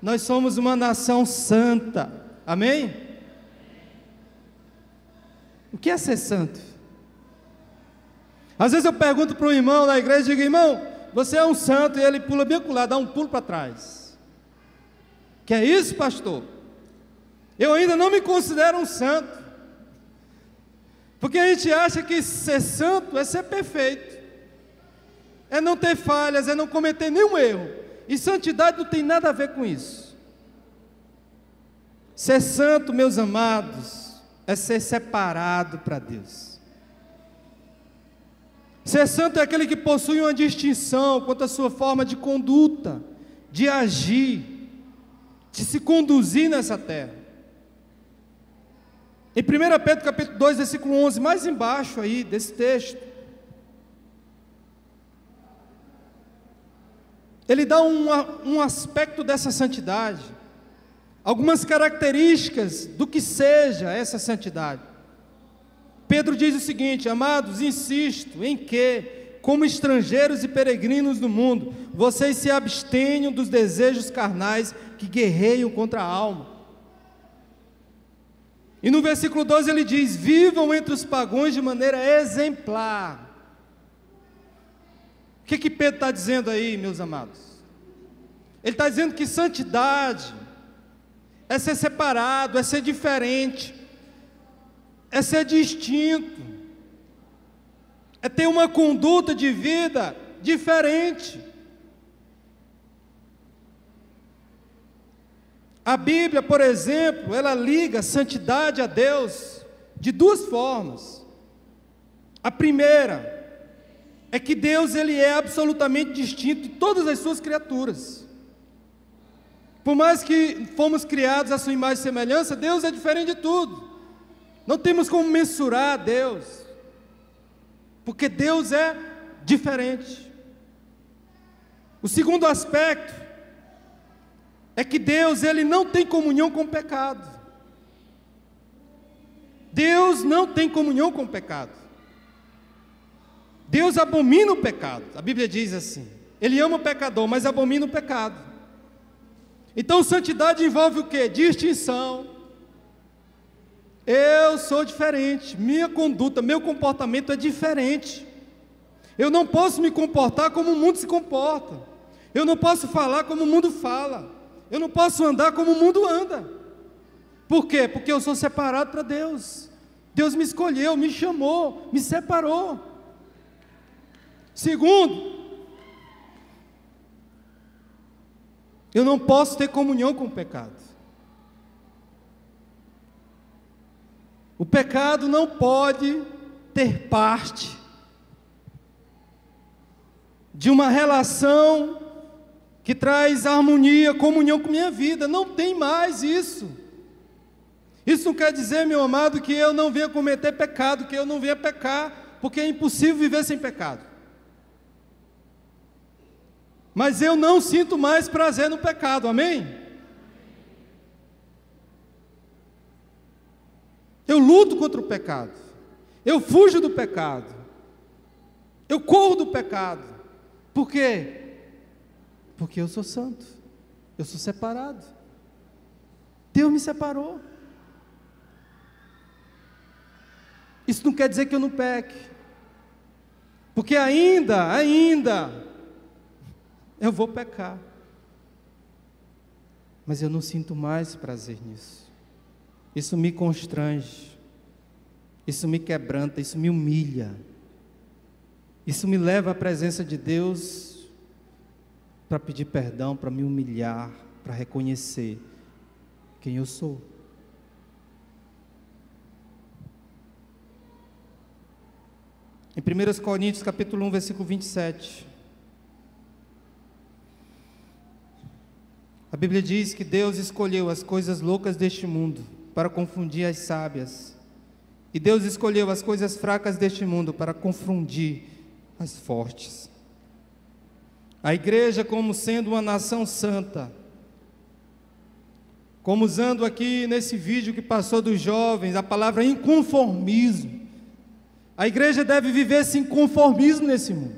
nós somos uma nação santa. Amém? O que é ser santo? Às vezes eu pergunto para um irmão na igreja, digo, irmão, você é um santo, e ele pula bem lá, dá um pulo para trás. Que é isso, pastor? Eu ainda não me considero um santo, porque a gente acha que ser santo é ser perfeito, é não ter falhas, é não cometer nenhum erro, e santidade não tem nada a ver com isso. Ser santo, meus amados, é ser separado para Deus. Ser santo é aquele que possui uma distinção quanto à sua forma de conduta, de agir, de se conduzir nessa terra. Em 1 Pedro capítulo 2, versículo 11, mais embaixo aí desse texto, ele dá um aspecto dessa santidade, algumas características do que seja essa santidade. Pedro diz o seguinte: amados, insisto em que, como estrangeiros e peregrinos no mundo, vocês se abstenham dos desejos carnais que guerreiam contra a alma. E no versículo 12 ele diz: vivam entre os pagãos de maneira exemplar. O que Pedro está dizendo aí, meus amados? Ele está dizendo que santidade é ser separado, é ser diferente, é ser distinto, é ter uma conduta de vida diferente. A Bíblia, por exemplo, ela liga santidade a Deus de duas formas. A primeira é que Deus, ele é absolutamente distinto de todas as suas criaturas. Por mais que fomos criados à sua imagem e semelhança, Deus é diferente de tudo. Não temos como mensurar Deus, porque Deus é diferente. O segundo aspecto é que Deus, ele não tem comunhão com o pecado. Deus não tem comunhão com o pecado. Deus abomina o pecado. A Bíblia diz assim: Ele ama o pecador, mas abomina o pecado. Então santidade envolve o quê? Distinção. Eu sou diferente, minha conduta, meu comportamento é diferente. Eu não posso me comportar como o mundo se comporta. Eu não posso falar como o mundo fala. Eu não posso andar como o mundo anda. Por quê? Porque eu sou separado para Deus. Deus me escolheu, me chamou, me separou. Segundo, eu não posso ter comunhão com o pecado. O pecado não pode ter parte de uma relação que traz harmonia, comunhão com minha vida. Não tem mais isso. Isso não quer dizer, meu amado, que eu não venha cometer pecado, que eu não venha pecar, porque é impossível viver sem pecado. Mas eu não sinto mais prazer no pecado, amém? Eu luto contra o pecado, eu fujo do pecado, eu corro do pecado. Por quê? Porque eu sou santo, eu sou separado. Deus me separou. Isso não quer dizer que eu não peque, porque ainda eu vou pecar, mas eu não sinto mais prazer nisso. Isso me constrange, isso me quebranta, isso me humilha, isso me leva à presença de Deus para pedir perdão, para me humilhar, para reconhecer quem eu sou. Em 1 Coríntios capítulo 1, versículo 27, a Bíblia diz que Deus escolheu as coisas loucas deste mundo para confundir as sábias, e Deus escolheu as coisas fracas deste mundo para confundir as fortes. A igreja, como sendo uma nação santa, como usando aqui nesse vídeo que passou dos jovens, a palavra inconformismo, a igreja deve viver esse inconformismo nesse mundo.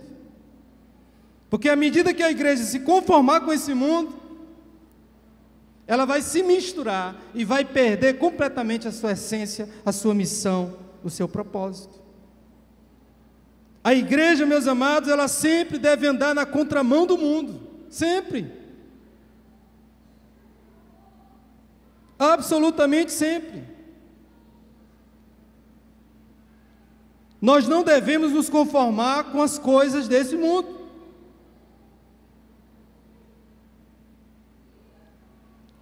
Porque à medida que a igreja se conformar com esse mundo, ela vai se misturar e vai perder completamente a sua essência, a sua missão, o seu propósito. A igreja, meus amados, ela sempre deve andar na contramão do mundo, sempre. Absolutamente sempre. Nós não devemos nos conformar com as coisas desse mundo.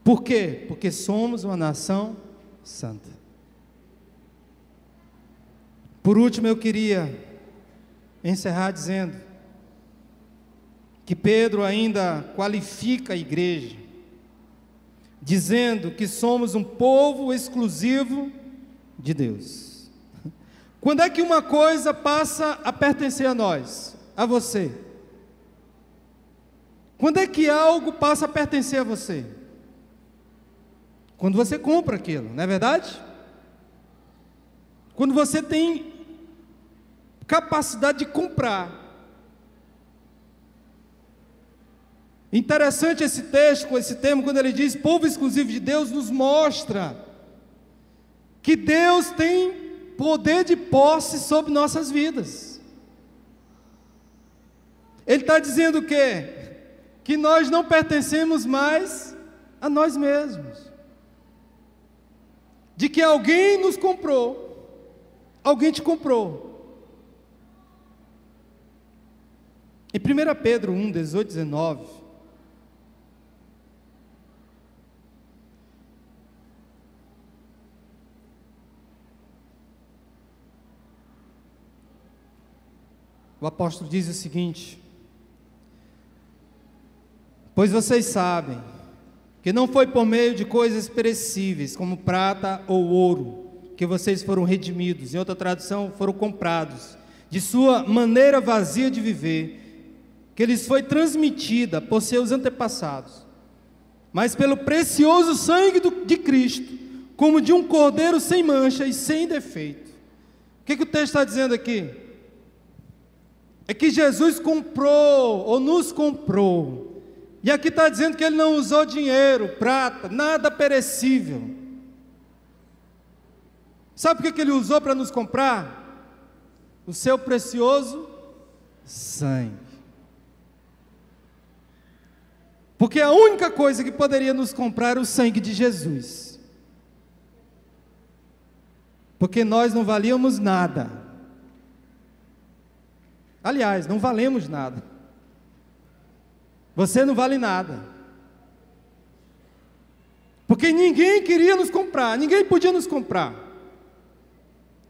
Por quê? Porque somos uma nação santa. Por último, eu queria encerrar dizendo que Pedro ainda qualifica a igreja, dizendo que somos um povo exclusivo de Deus. Quando é que uma coisa passa a pertencer a nós, a você? Quando é que algo passa a pertencer a você? Quando você compra aquilo, não é verdade? Quando você tem capacidade de comprar. Interessante esse texto, com esse termo, quando ele diz povo exclusivo de Deus, nos mostra que Deus tem poder de posse sobre nossas vidas. Ele está dizendo o quê? Que nós não pertencemos mais a nós mesmos. De que alguém nos comprou, alguém te comprou. Em 1 Pedro 1, 18, 19, o apóstolo diz o seguinte: pois vocês sabem que não foi por meio de coisas perecíveis, como prata ou ouro, que vocês foram redimidos, em outra tradução, foram comprados, de sua maneira vazia de viver, que lhes foi transmitida por seus antepassados, mas pelo precioso sangue de Cristo, como de um cordeiro sem mancha e sem defeito. O que o texto está dizendo aqui? É que Jesus comprou, ou nos comprou, e aqui está dizendo que Ele não usou dinheiro, prata, nada perecível. Sabe o que Ele usou para nos comprar? O seu precioso sangue. Porque a única coisa que poderia nos comprar era o sangue de Jesus. Porque nós não valíamos nada. Aliás, não valemos nada. Você não vale nada. Porque ninguém queria nos comprar, ninguém podia nos comprar.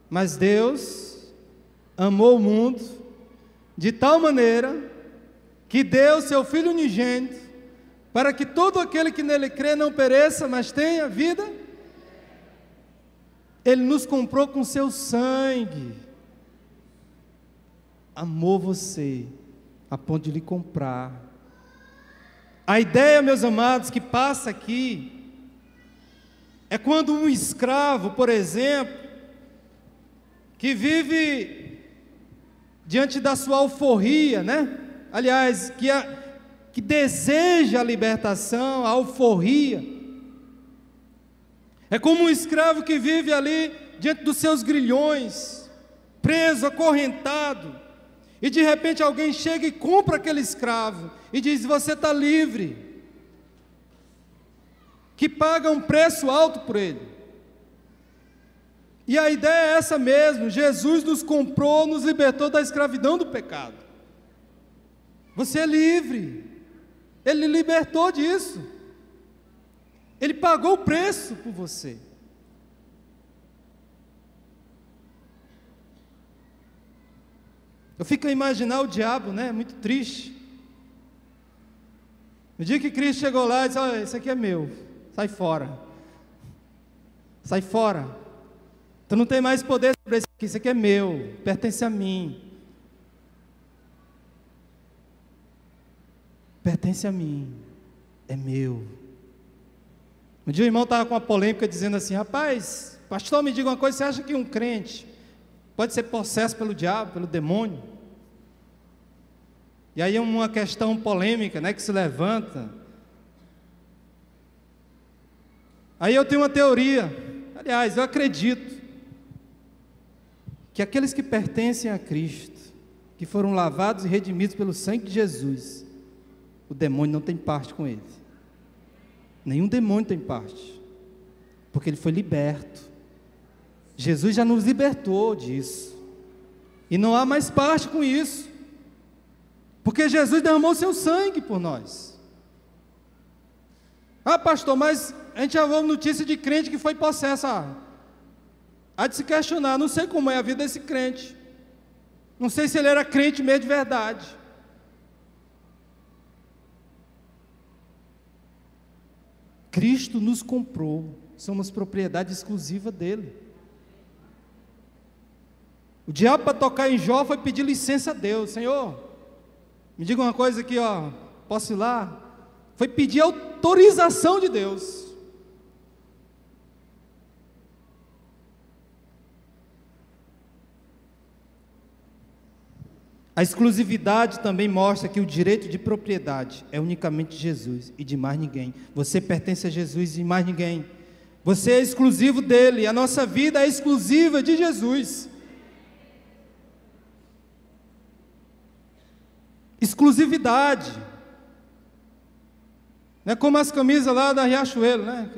Mas Deus amou o mundo de tal maneira que deu seu Filho unigênito, para que todo aquele que nele crê não pereça, mas tenha vida. Ele nos comprou com seu sangue. Amou você a ponto de lhe comprar. A ideia, meus amados, que passa aqui é quando um escravo, por exemplo, que vive diante da sua alforria, né? Aliás, que deseja a libertação, a alforria. É como um escravo que vive ali diante dos seus grilhões, preso, acorrentado, e de repente alguém chega e compra aquele escravo e diz: você está livre, que paga um preço alto por ele. E a ideia é essa mesmo: Jesus nos comprou, nos libertou da escravidão do pecado. Você é livre, Ele libertou disso, Ele pagou o preço por você. Eu fico a imaginar o diabo, né? Muito triste. No dia que Cristo chegou lá e disse: olha, isso aqui é meu, sai fora. Sai fora. Tu não tem mais poder sobre isso aqui é meu, pertence a mim. Pertence a mim, é meu. Um dia o irmão estava com uma polêmica dizendo assim: rapaz, pastor, me diga uma coisa, você acha que um crente pode ser possesso pelo diabo, pelo demônio? E aí é uma questão polêmica, né, que se levanta. Aí eu tenho uma teoria, aliás, eu acredito que aqueles que pertencem a Cristo, que foram lavados e redimidos pelo sangue de Jesus, o demônio não tem parte com eles. Nenhum demônio tem parte, porque ele foi liberto. Jesus já nos libertou disso, e não há mais parte com isso, porque Jesus derramou seu sangue por nós. Ah, pastor, mas a gente já ouve notícia de crente que foi possesso. Há de se questionar, não sei como é a vida desse crente, não sei se ele era crente mesmo de verdade. Cristo nos comprou, somos propriedade exclusiva dele. O diabo, para tocar em Jó, foi pedir licença a Deus. Senhor, me diga uma coisa aqui, ó, posso ir lá? Foi pedir autorização de Deus. A exclusividade também mostra que o direito de propriedade é unicamente de Jesus e de mais ninguém. Você pertence a Jesus e mais ninguém. Você é exclusivo dele, a nossa vida é exclusiva de Jesus. Exclusividade. Não é como as camisas lá da Riachuelo, né?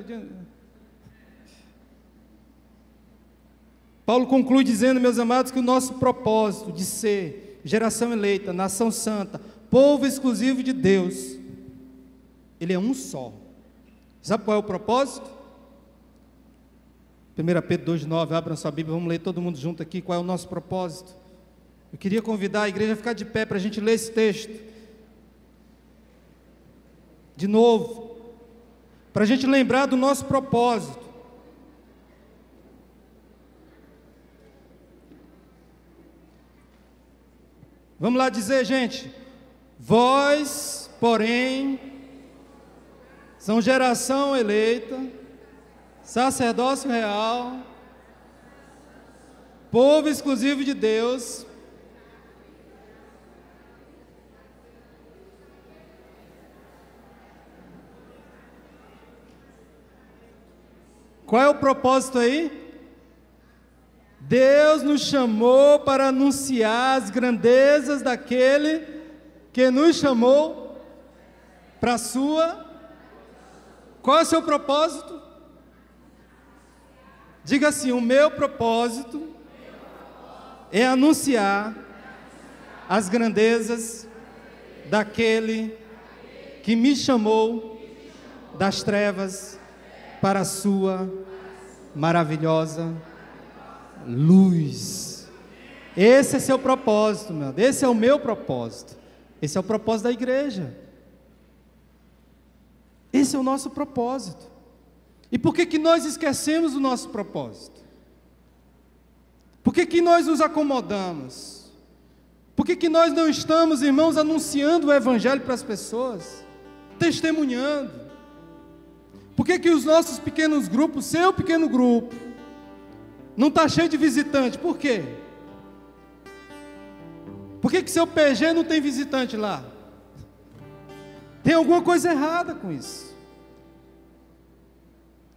Paulo conclui dizendo, meus amados, que o nosso propósito de ser geração eleita, nação santa, povo exclusivo de Deus, ele é um só. Sabe qual é o propósito? 1 Pedro 2,9, abram sua Bíblia, vamos ler todo mundo junto aqui, qual é o nosso propósito? Eu queria convidar a igreja a ficar de pé para a gente ler esse texto de novo, para a gente lembrar do nosso propósito. Vamos lá dizer, gente: vós, porém, são geração eleita, sacerdócio real, povo exclusivo de Deus, qual é o propósito aí? Deus nos chamou para anunciar as grandezas daquele que nos chamou para a sua. Qual é o seu propósito? Diga assim: o meu propósito é anunciar as grandezas daquele que me chamou das trevas para a sua maravilhosa luz. Esse é seu propósito, meu Deus. Esse é o meu propósito. Esse é o propósito da igreja. Esse é o nosso propósito. E por que nós esquecemos o nosso propósito? Por que nós nos acomodamos? Por que nós não estamos, irmãos, anunciando o evangelho para as pessoas? Testemunhando? Por que os nossos pequenos grupos, seu pequeno grupo, não está cheio de visitante? Por quê? Por que seu PG não tem visitante lá? Tem alguma coisa errada com isso.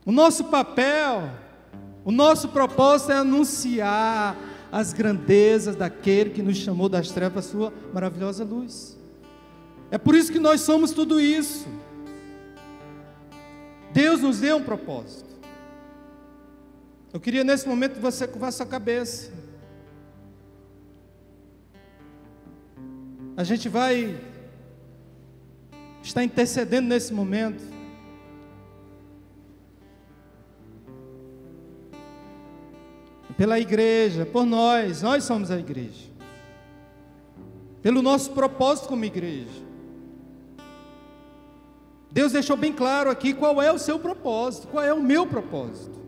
O nosso papel, o nosso propósito é anunciar as grandezas daquele que nos chamou das trevas para a sua maravilhosa luz. É por isso que nós somos tudo isso. Deus nos deu um propósito. Eu queria nesse momento que você curvar sua cabeça. A gente vai estar intercedendo nesse momento. Pela igreja, por nós somos a igreja. Pelo nosso propósito como igreja. Deus deixou bem claro aqui qual é o seu propósito, qual é o meu propósito.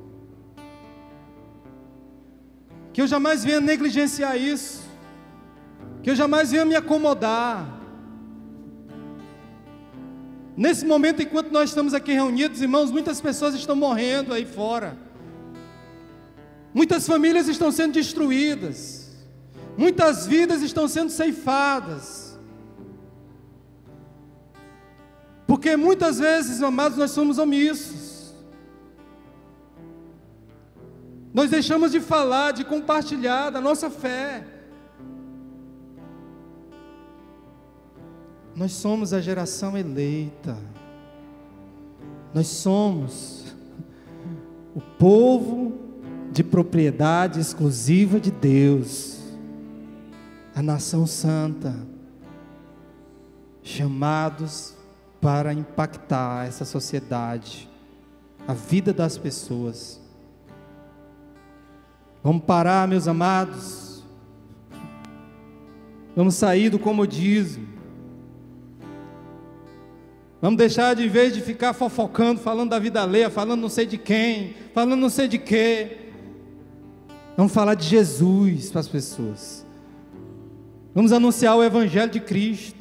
Que eu jamais venha negligenciar isso, que eu jamais venha me acomodar. Nesse momento, enquanto nós estamos aqui reunidos, irmãos, muitas pessoas estão morrendo aí fora, muitas famílias estão sendo destruídas, muitas vidas estão sendo ceifadas, Porque muitas vezes, amados, nós somos omissos. Nós deixamos de falar, de compartilhar da nossa fé. Nós somos a geração eleita. Nós somos o povo de propriedade exclusiva de Deus, a nação santa, chamados para impactar essa sociedade, a vida das pessoas. Vamos parar, meus amados. Vamos sair do comodismo. Vamos deixar de, em vez de ficar fofocando, falando da vida alheia, falando não sei de quem, falando não sei de quê. Vamos falar de Jesus para as pessoas. Vamos anunciar o Evangelho de Cristo.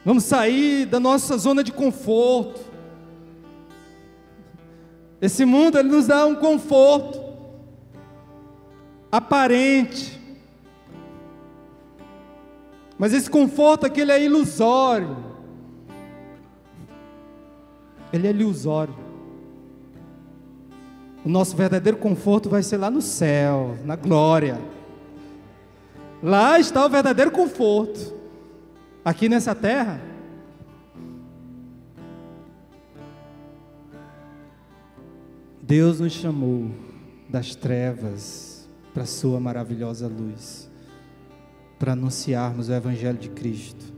Vamos sair da nossa zona de conforto. Esse mundo, ele nos dá um conforto aparente. Mas esse conforto aqui, ele é ilusório. Ele é ilusório. O nosso verdadeiro conforto vai ser lá no céu, na glória. Lá está o verdadeiro conforto. Aqui nessa terra, Deus nos chamou das trevas para a sua maravilhosa luz, para anunciarmos o Evangelho de Cristo.